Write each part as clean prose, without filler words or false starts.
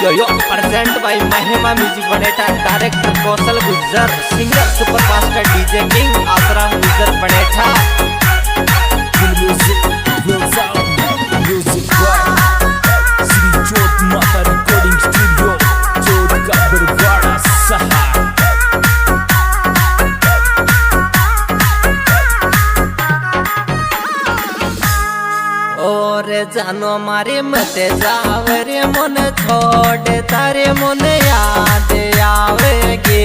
यो present by Mahima music Baneta, director Kaushal Gujjar, singer superfast DJ king Asaram Gujjar Baneta. Music Shri Jot Mata recording studio, जोत का बरवाड़ा सहा। और जानो मारे मत जावरे मन छोड़ तारे मन याद आवेगी।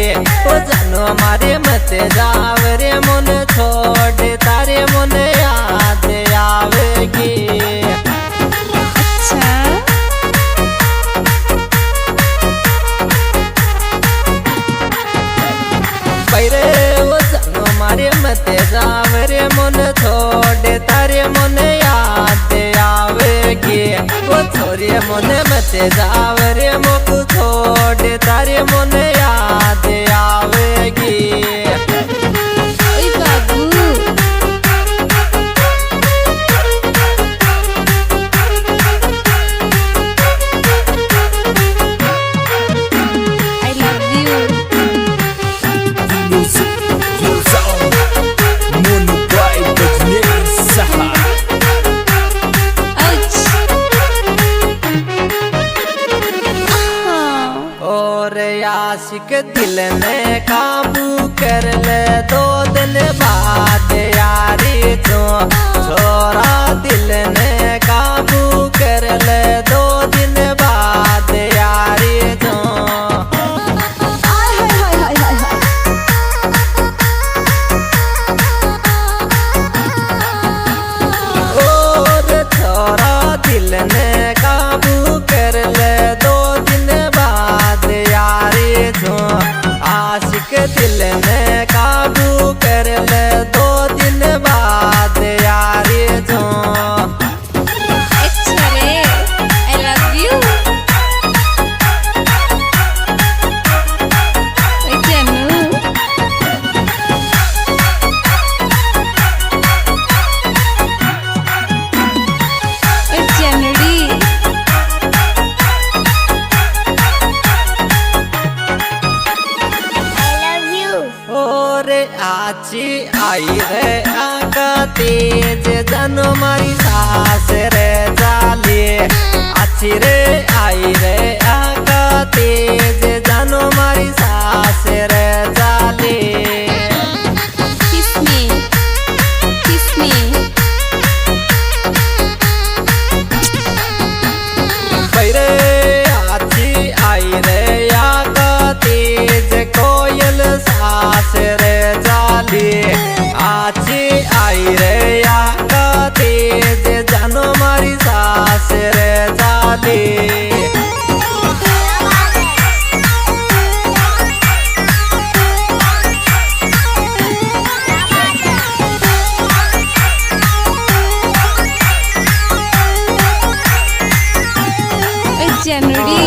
ओ जानो मारे मत जावरे मन छोड़ तारे मन याद आवेगी। अच्छा पैरे ओ जानो मारे मत जावरे मन छोड़ तारे मन याद आवेगी। ओ छोरे मन मत जावरे मोक छोड़ तारे मन याद आवेगी। ओए बाबू I love you. Music Monu by बजने सहा। और आशिक दिल ने काबू कर ले 2 दिन बाद यारी तो छोरा दिल ने काबू कर ले 2 दिन बाद यारी तो। और छोरा दिल ने काबू कर ले 2 दिन बाद यारी तो। आशिक दिल ने काबू कर ले 2 दिन बाद यारी तो। अच्छा रे आई लव यू। ओए जानू ओए जानड़ी और आची आई रे आका तेज जन मारी सास रे जाली। आची रे आई रे आका तेज जन मारी सास रे जाली। किस में पैरे आची आई रे आका तेज कोयल सास रे जाली। आची आई रे आका तेज जन मारी सास रे जाली। ओए जानड़ी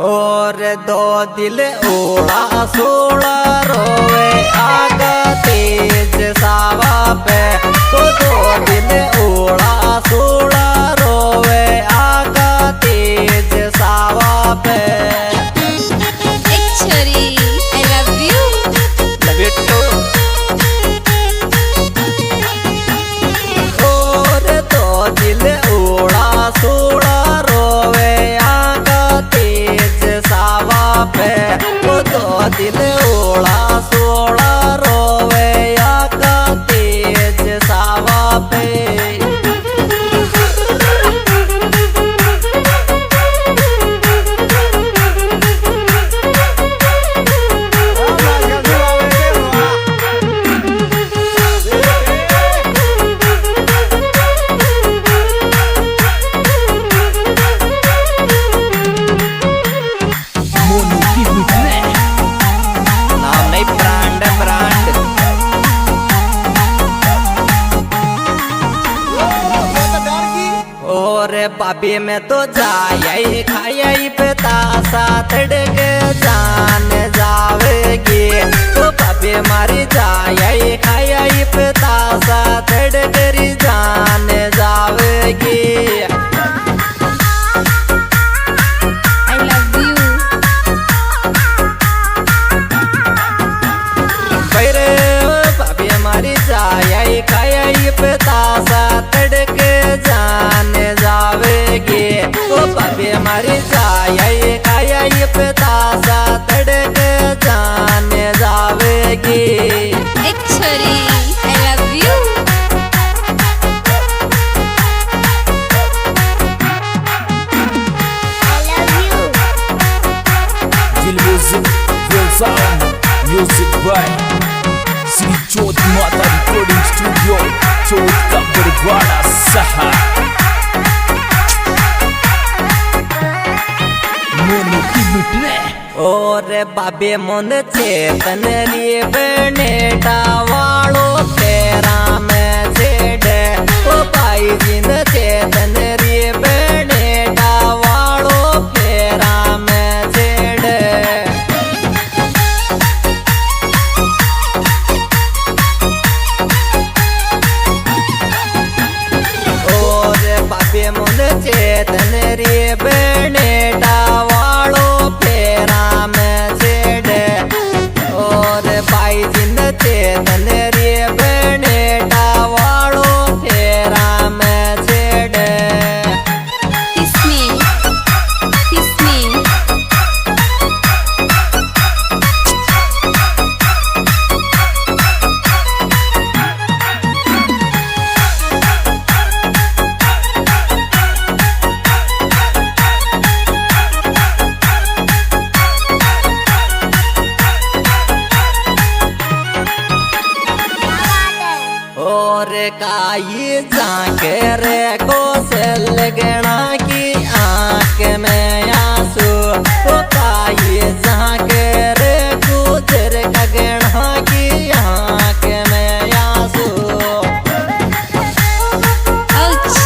और 2 दिल ओड़ा सोड़ा रोवे आगा तेज सावा पे। तो 2 दिल ओड़ा सोड़ा रोवे आगा तेज सावा पे। एक छोरी आई लव यू। बिट्टू और 2 दिल ओड़ा सोड़ा रोवे आगा तेज सावा पे। वो 2 दिल ओड़ा सोड़ा रोवे आगा तेज सावा पे। मोनू की बुझने नाम नहीं ब्रांड और बाबे में तो जाए खाई बतासा तड़के जान जावेगी। तो बाबे मारी पतासा तड़के जाने जावेगी ओ बाबे हमारी जाया काया ये पतासा तड़के जाने जावेगी एक छोरी I love you Feel music, feel sound. Music by Sri Jyot Mata Recording Studio, Jyot ka Barwada Saha. Monu ki mitne. और बाबे मन चेतन लिए बनेटा वालो तेरा में जेड ओ भाई जिन चेतन लिए बनेटा वालो तेरा में जेड और बाबे मन चेतन लिए बनेटा वालो फेरा में जेड और भाई जिन चेतन रे बनेटा वालो फेरा में जेड Kiss me और काई जाके रे कोसल गणा की आंख में आंसू ओ काई जाके रे गुजर का गणा की आंख में आंसू Ouch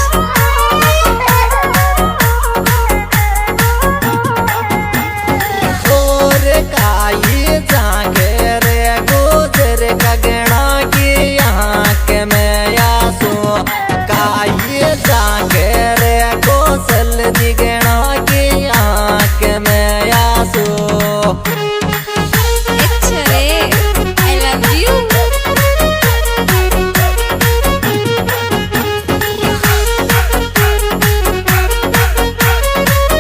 और काई जाके रे गुजर का गणा की आंख में आंसू काई जाके रे कौशल दी गणा की आंख में आंसू एक छोरे I love you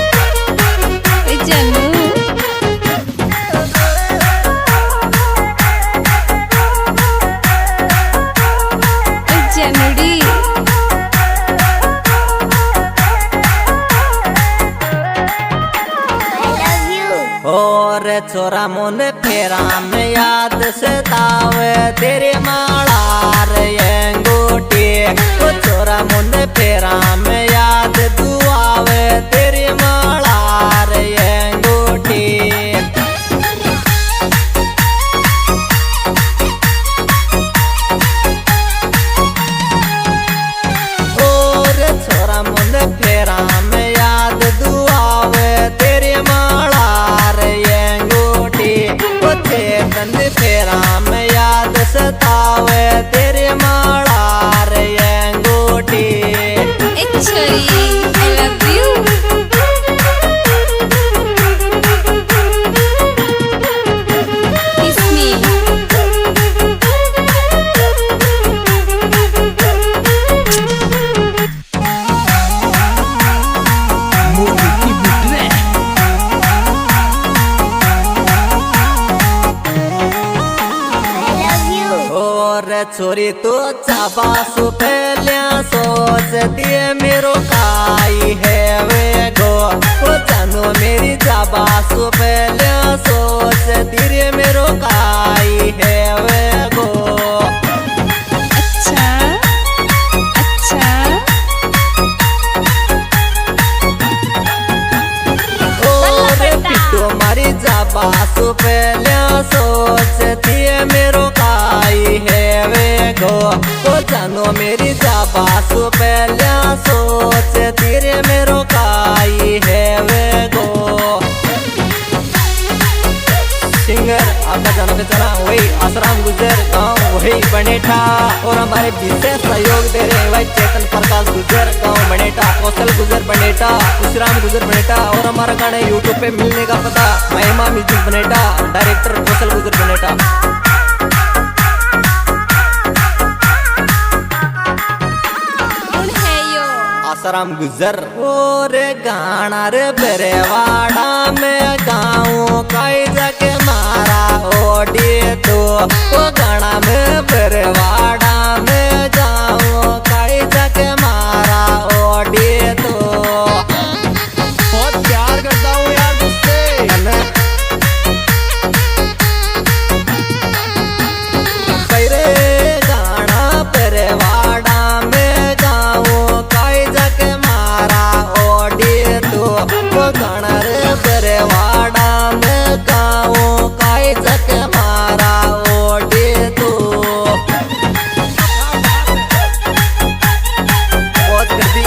ओए जानू ओए जानूडी और छोरा मुन फेरा में याद सतावे तेरे मालार अंगूठी ओ छोरा मुन फेरा में याद दुआवे तेरे मालार अंगूठी और छोरा मुन फेरा में याद दुआवे तेरे मालार अंगूठी ओ चेतन फेरा में याद सतावे तेरे मालार अंगूठी एक छोरी I love you Kiss me Monu ki mitne. और छोरी तो चाबा सुपलिया सोच दिए मेरो काई है वे गो ओ जानो मेरी चाबा सुपलिया सोच दिए मेरो काई है वे गो अच्छा अच्छा और पिट्टू मारी चाबा सुपलिया सोच दिए मेरो काई है वे गो ओ जानो मेरी चाबा सुपलिया सोच तेरे मेरो काई है वे गो सिंगर आपका जाना बेचारा वही आसराम गुजर गांव वही बनेठा और हमारे विशेष सहयोग दे रहे हैं भाई चेतन प्रकाश गुजर गांव बनेठा कौशल गुजर बनेठा खुशराम गुजर बनेठा और हमारा गाना यूट्यूब पे मिलने का पता महिमा म्यूजिक बनेठा डायरेक्टर कौशल गुजर बनेठा राम गुजर और गाना रे बरेवाड़ा में गाँव कई जाके मारा ओडी तो वो गाना में बरेवाड़ा में गाँव कई जाके मारा ओडी तो बहुत प्यार करता हूँ यार तुझसे पैरे गाना बरेवाड़ा में गाँव कई जाके मारा ओडी तो वो गाना रे बरेवाड़ा में गाँव कई जाके मारा ओडी तो बहुत कर दी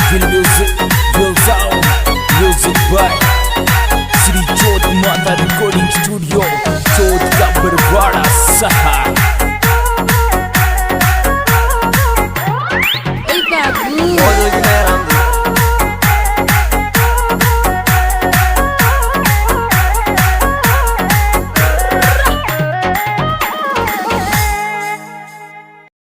Feel music, feel sound, music by Sri Jyot Mata Recording Studio, Chot ka Barwada Sahar. ए बाबू बोल मेरा